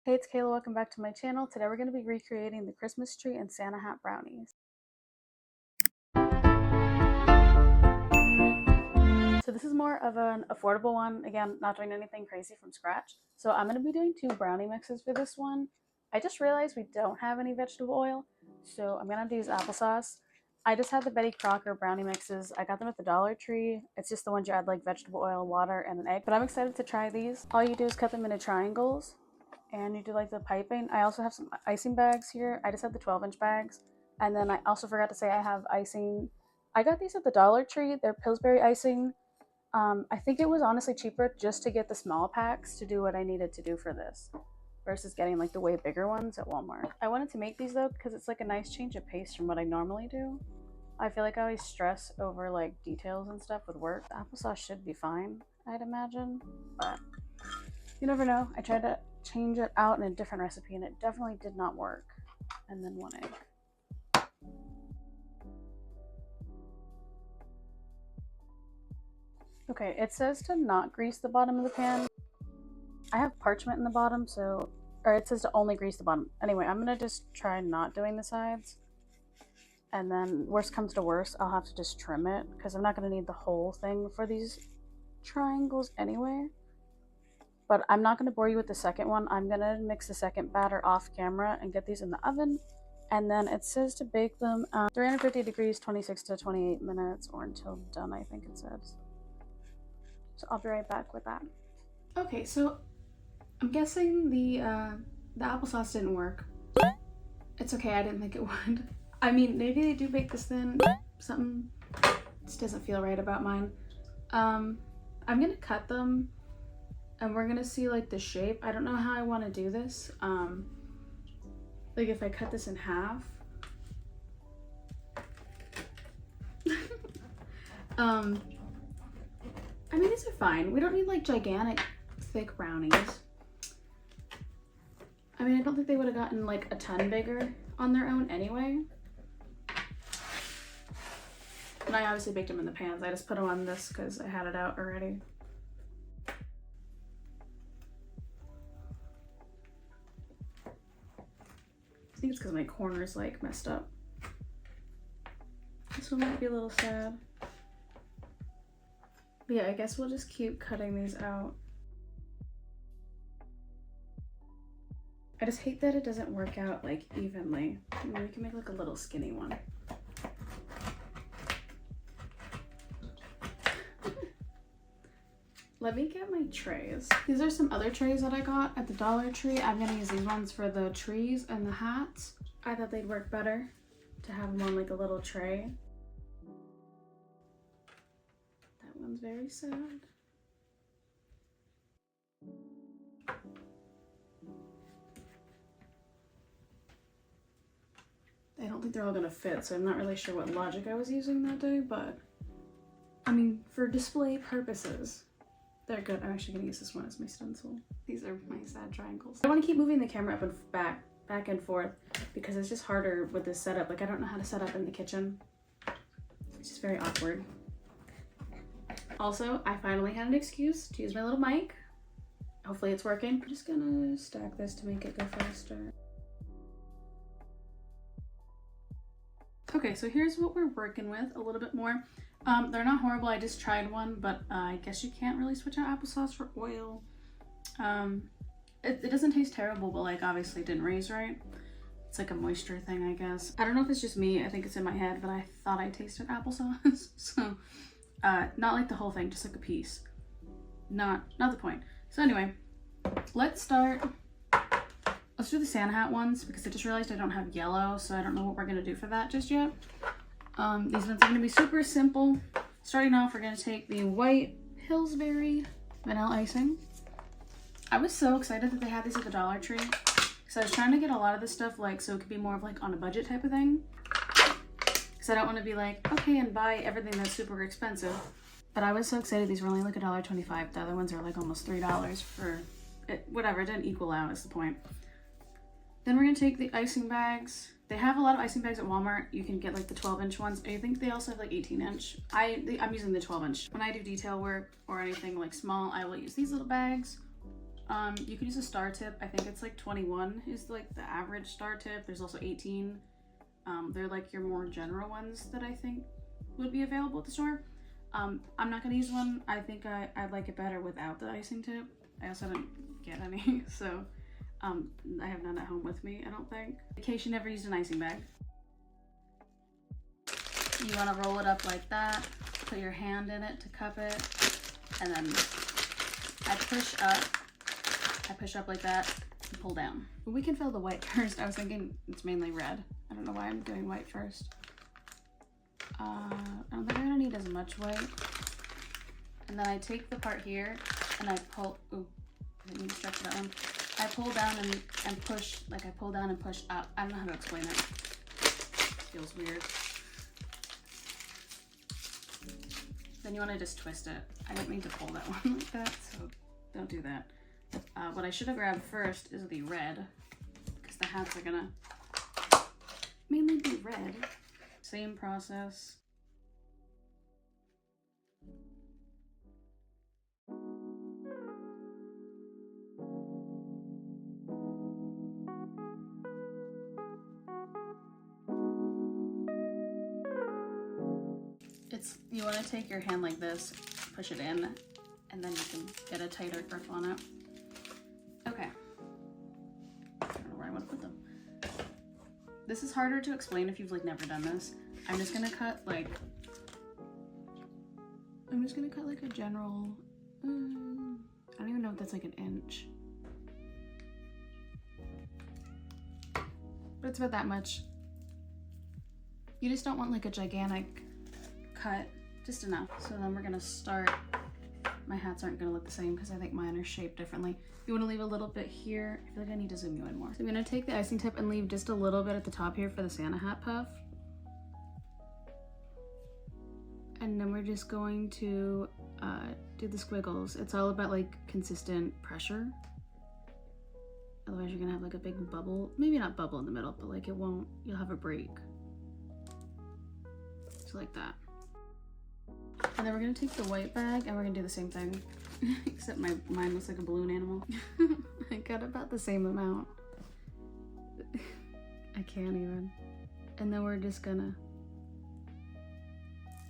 Hey, it's Kayla. Welcome back to my channel. Today we're going to be recreating the Christmas tree and Santa hat brownies. So this is more of an affordable one. Again, not doing anything crazy from scratch. So I'm going to be doing 2 brownie mixes for this one. I just realized we don't have any vegetable oil, so I'm going to have to use applesauce. I just had the Betty Crocker brownie mixes. I got them at the Dollar Tree. It's just the ones you add like vegetable oil, water, and an egg. But I'm excited to try these. All you do is cut them into triangles and you do like the piping. I also have some icing bags here. I just have the 12-inch bags. And then I also forgot to say I have icing. I got these at the Dollar Tree. They're Pillsbury icing. I think it was honestly cheaper just to get the small packs to do what I needed to do for this versus getting like the way bigger ones at Walmart. I wanted to make these though because it's like a nice change of pace from what I normally do. I feel like I always stress over like details and stuff with work. The applesauce should be fine, I'd imagine, but you never know. I tried to change it out in a different recipe and it definitely did not work. And then 1 egg. Okay, it says to not grease the bottom of the pan. I have parchment in the bottom, so, or it says to only grease the bottom. Anyway, I'm gonna just try not doing the sides. And then worst comes to worst, I'll have to just trim it because I'm not gonna need the whole thing for these triangles anyway. But I'm not gonna bore you with the second one. I'm gonna mix the second batter off camera and get these in the oven. And then it says to bake them 350 degrees, 26 to 28 minutes, or until done, I think it says. So I'll be right back with that. Okay, so I'm guessing the applesauce didn't work. It's okay, I didn't think it would. I mean, maybe they do bake this thin. Something just doesn't feel right about mine. I'm gonna cut them and we're gonna see like the shape. I don't know how I want to do this. Like if I cut this in half. I mean, these are fine. We don't need like gigantic thick brownies. I mean, I don't think they would have gotten like a ton bigger on their own anyway. And I obviously baked them in the pans. I just put them on this because I had it out already. I think it's because my corner's like messed up. This one might be a little sad. But yeah, I guess we'll just keep cutting these out. I just hate that it doesn't work out like evenly. I mean, we can make like a little skinny one. Let me get my trays. These are some other trays that I got at the Dollar Tree. I'm gonna use these ones for the trees and the hats. I thought they'd work better to have them on like a little tray. That one's very sad. I don't think they're all gonna fit, so I'm not really sure what logic I was using that day, but I mean, for display purposes, they're good. I'm actually gonna use this one as my stencil. These are my sad triangles. I want to keep moving the camera up and back and forth because it's just harder with this setup. Like I don't know how to set up in the kitchen. It's just very awkward. Also, I finally had an excuse to use my little mic. Hopefully it's working. I'm just gonna stack this to make it go faster. Okay, so here's what we're working with a little bit more. They're not horrible. I just tried one, but I guess you can't really switch out applesauce for oil. It doesn't taste terrible, but like obviously it didn't raise right. It's like a moisture thing, I guess. I don't know if it's just me. I think it's in my head, but I thought I tasted applesauce. So not like the whole thing, just like a piece. Not the point. So anyway, let's start. Let's do the Santa hat ones because I just realized I don't have yellow, so I don't know what we're gonna do for that just yet. These ones are gonna be super simple. Starting off, we're gonna take the white Pillsbury vanilla icing. I was so excited that they had these at the Dollar Tree because I was trying to get a lot of this stuff like so it could be more of like on a budget type of thing. Because I don't want to be like, okay, and buy everything that's super expensive. But I was so excited. These were only like $1.25. The other ones are like almost $3 for it. Whatever, it didn't equal out is the point. Then we're gonna take the icing bags. They have a lot of icing bags at Walmart. You can get like the 12-inch ones. I think they also have like 18-inch. I'm using the 12-inch. When I do detail work or anything like small, I will use these little bags. You could use a star tip. I think it's like 21 is like the average star tip. There's also 18. They're like your more general ones that I think would be available at the store. I'm not gonna use one. I think I'd like it better without the icing tip. I also didn't get any, so I have none at home with me, I don't think. In case you never used an icing bag. You wanna roll it up like that, put your hand in it to cup it, and then I push up like that and pull down. We can fill the white first. I was thinking it's mainly red. I don't know why I'm doing white first. I don't think I'm gonna need as much white. And then I take the part here and I pull, ooh, I didn't need to stretch that one. I pull down and push, like I pull down and push up. I don't know how to explain it. It feels weird. Then you wanna just twist it. I didn't mean to pull that one like that, so don't do that. What I should have grabbed first is the red, because the hats are gonna mainly be red. Same process. You want to take your hand like this, push it in, and then you can get a tighter grip on it. Okay. I don't know where I want to put them. This is harder to explain if you've like never done this. I'm just gonna cut like a general, I don't even know if that's like an inch. But it's about that much. You just don't want like a gigantic cut, just enough. So then we're gonna start, my hats aren't gonna look the same because I think mine are shaped differently. You wanna leave a little bit here. I feel like I need to zoom you in more. So I'm gonna take the icing tip and leave just a little bit at the top here for the Santa hat puff. And then we're just going to do the squiggles. It's all about like consistent pressure. Otherwise you're gonna have like a big bubble. Maybe not bubble in the middle, but like it won't, you'll have a break. So like that. And then we're gonna take the white bag and we're gonna do the same thing. Except mine looks like a balloon animal. I got about the same amount. I can't even. And then we're just gonna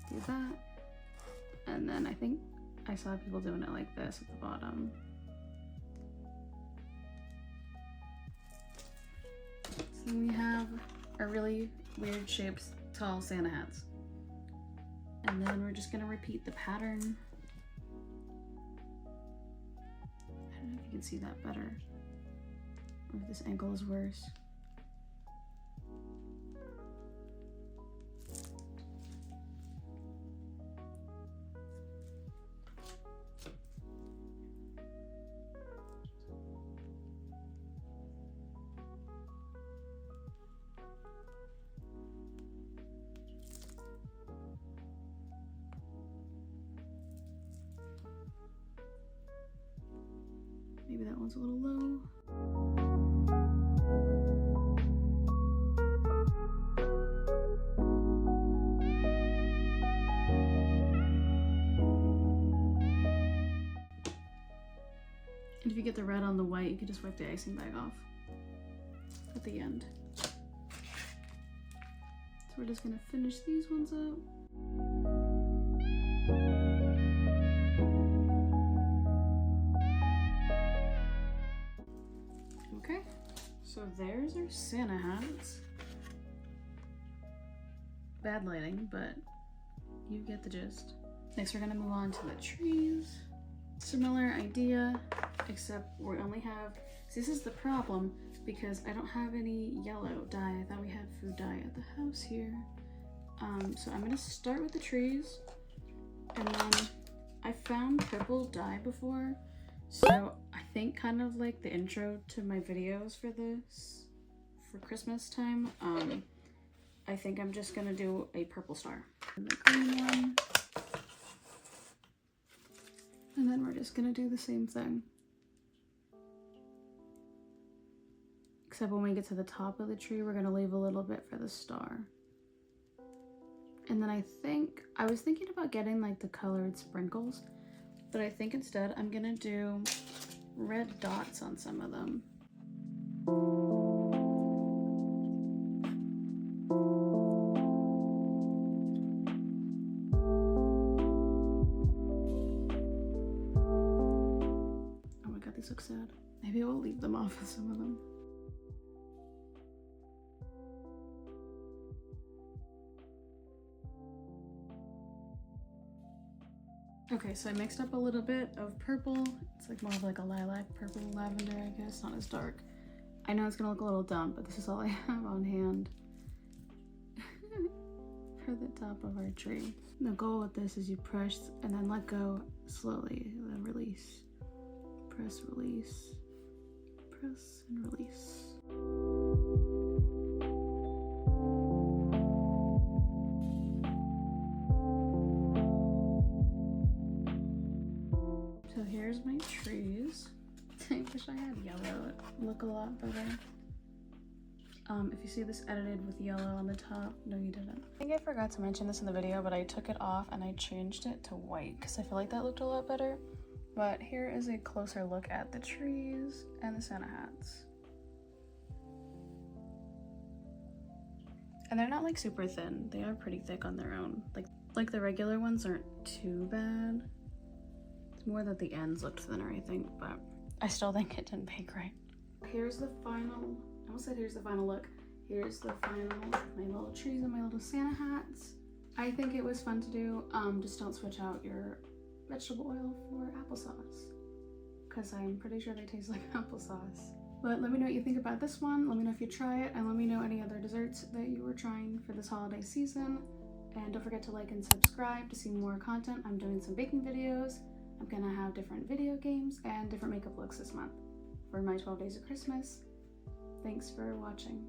do that. And then I think I saw people doing it like this at the bottom. So we have our really weird shaped tall Santa hats. And then we're just gonna repeat the pattern. I don't know if you can see that better, or if this angle is worse. Maybe that one's a little low. And if you get the red on the white, you can just wipe the icing bag off at the end. So we're just gonna finish these ones up. Okay, so there's our Santa hats. Bad lighting, but you get the gist. Next we're gonna move on to the trees. Similar idea, except we only have, so this is the problem because I don't have any yellow dye. I thought we had food dye at the house here. So I'm gonna start with the trees, and then I found purple dye before. So I think kind of like the intro to my videos for this, for Christmas time, I think I'm just gonna do a purple star. And the green one. And then we're just gonna do the same thing. Except when we get to the top of the tree, we're gonna leave a little bit for the star. And then I was thinking about getting like the colored sprinkles, but I think instead I'm gonna do red dots on some of them. Oh my god, these look sad. Maybe we'll leave them off of some of them. Okay, so I mixed up a little bit of purple. It's like more of like a lilac, purple, lavender, I guess, not as dark. I know it's gonna look a little dumb, but this is all I have on hand for the top of our tree. The goal with this is you press and then let go slowly, then release. Press, release, press and release. So here's my trees. I wish I had yellow, it would look a lot better. If you see this edited with yellow on the top, no you didn't. I think I forgot to mention this in the video, but I took it off and I changed it to white because I feel like that looked a lot better. But here is a closer look at the trees and the Santa hats. And they're not like super thin, they are pretty thick on their own. Like the regular ones aren't too bad. It's more that the ends looked thinner, I think, but I still think it didn't bake right. Here's the final, I almost said here's the final look. Here's the final, my little trees and my little Santa hats. I think it was fun to do. Just don't switch out your vegetable oil for applesauce, because I'm pretty sure they taste like applesauce. But let me know what you think about this one. Let me know if you try it, and let me know any other desserts that you were trying for this holiday season. And don't forget to like and subscribe to see more content. I'm doing some baking videos. I'm gonna have different video games and different makeup looks this month for my 12 days of Christmas. Thanks for watching.